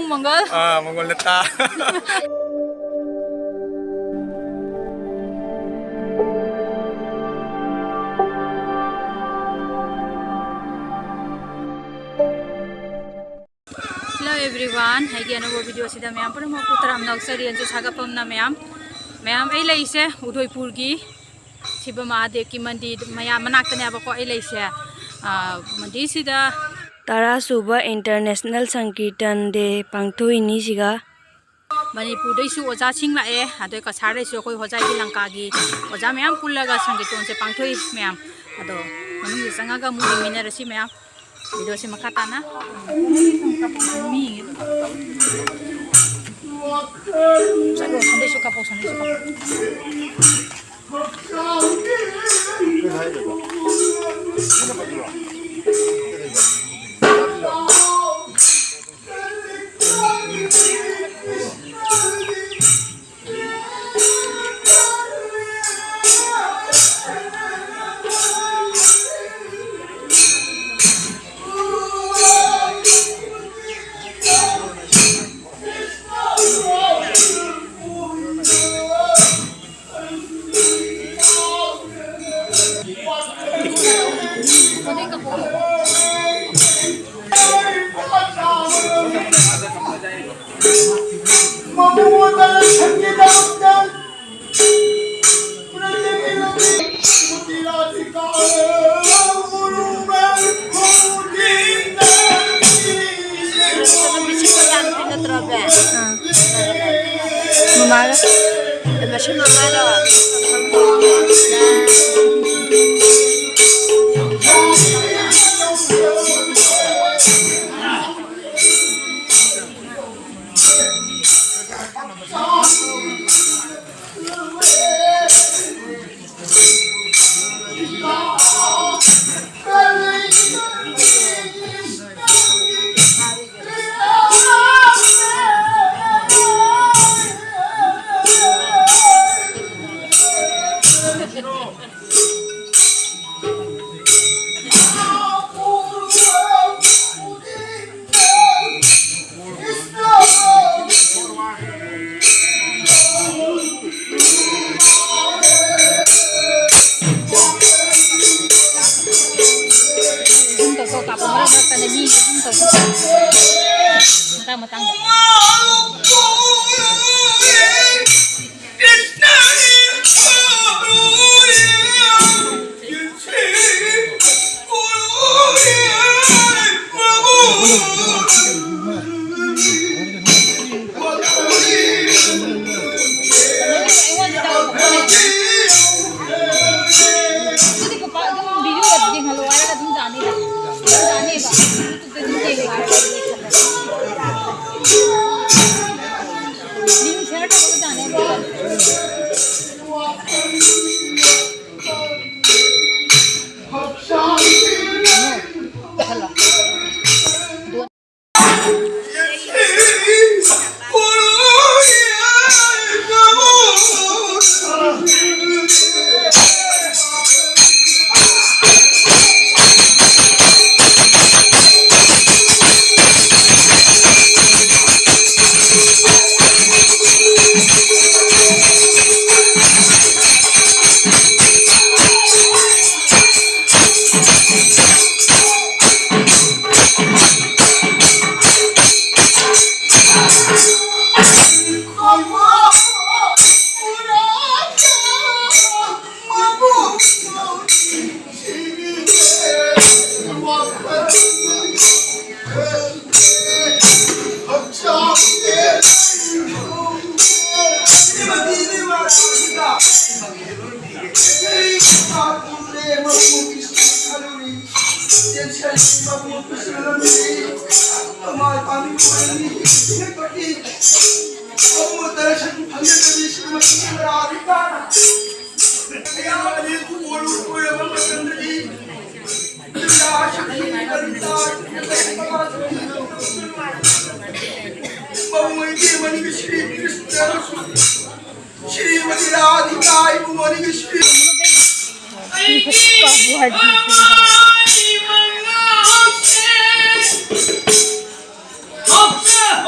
Mongol. Mongol neta. Hello everyone, hai gi anu video sida mayam pura mo putaram naksari anju saga pamna mayam ai laise Udaipur gi Shiva Mahadev ki mandir mayam manakta ne abako ai laise mandir sida Tara Suba International Sankirtan Day Pangthoi ni siga Manipur dai su oja sing la e adoi ka sare su koi hojai gi langka gi oja mayam pullaga sangiton se pangthoi mayam ado manung gi sanga ga mu mina rasi mayam video se makata na mi sago sandai su kapo Mamaga masih mamaga matang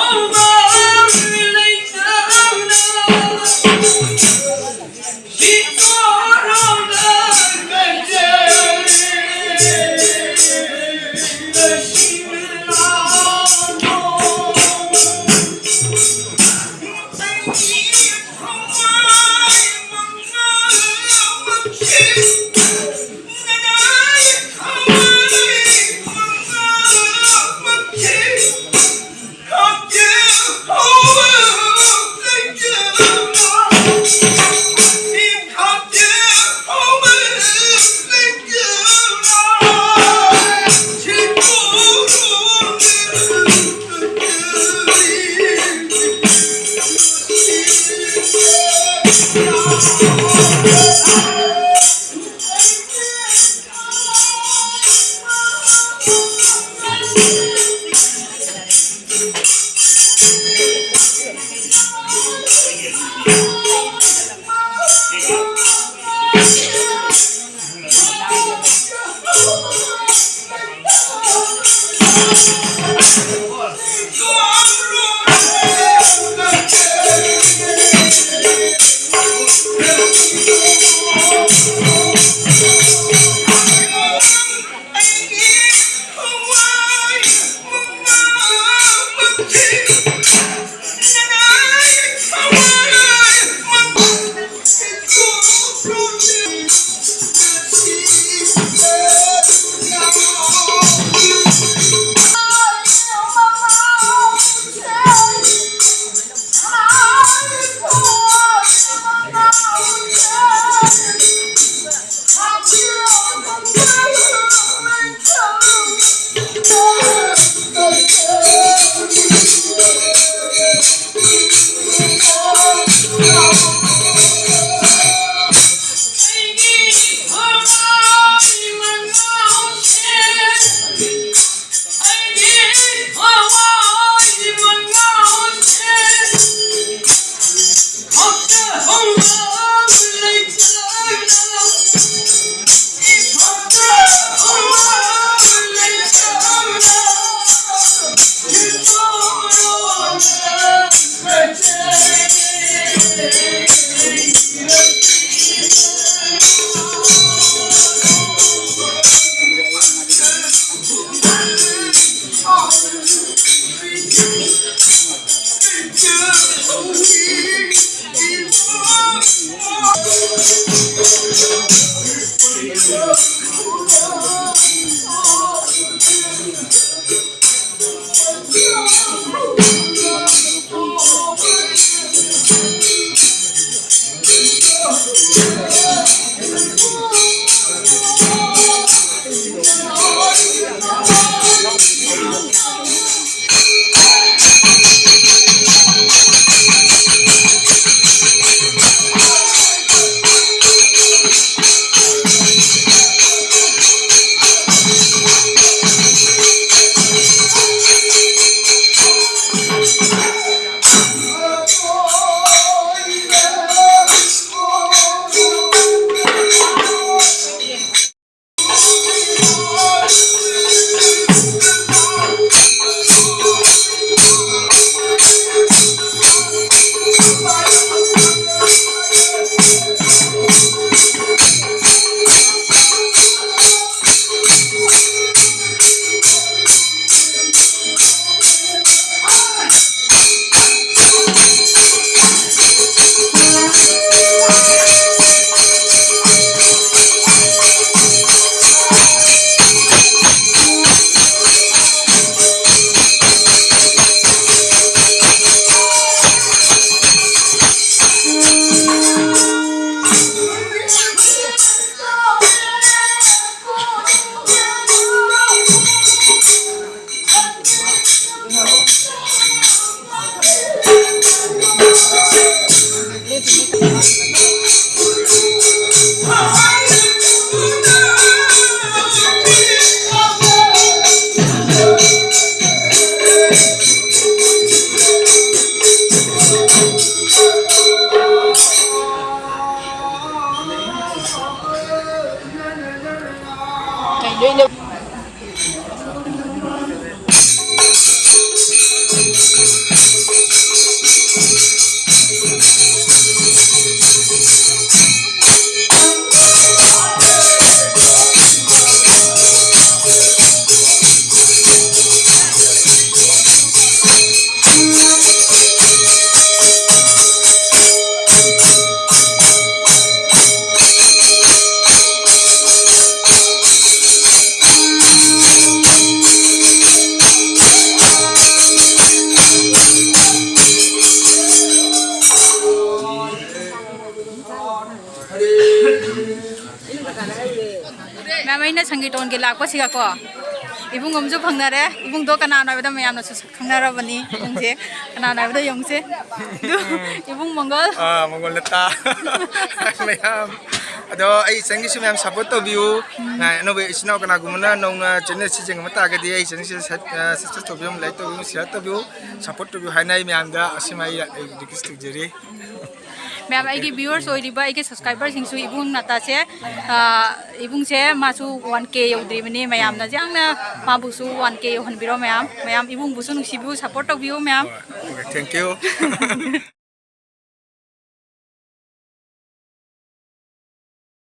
Oh, ma'am अइना संगीतोन के लाकपसिगा को इबुंग हमजु फंगनारे इबुंग दो कना नाबदा ma'am नसु खंगनारबनी इबुंगजे कना नाबदा यंगसे इबुंग मंगल मंगल लता ma'am अदो आई संगी से मैम सपोर्ट तो व्यू नो वे इसनो कना गुमना नो चैनल से जंग मता के दी आई संगी से सक्सेस तो व्यू लाइक तो व्यू शेयर तो व्यू सपोर्ट तो व्यू हाइनाई मैम दा असिमाई रिक्वेस्ट जरी मैम आई व्यूअर्स होइरिबा आई सब्सक्राइबर सिंसु इबुंग नातासे इबुंग से मासु 1k यौद्रिबनी मैम ना जांगना माबुसु 1k यौहनबिरो मैम मैम इबुंग बुसु नुसिबु सपोर्ट तो व्यू मैम थैंक यू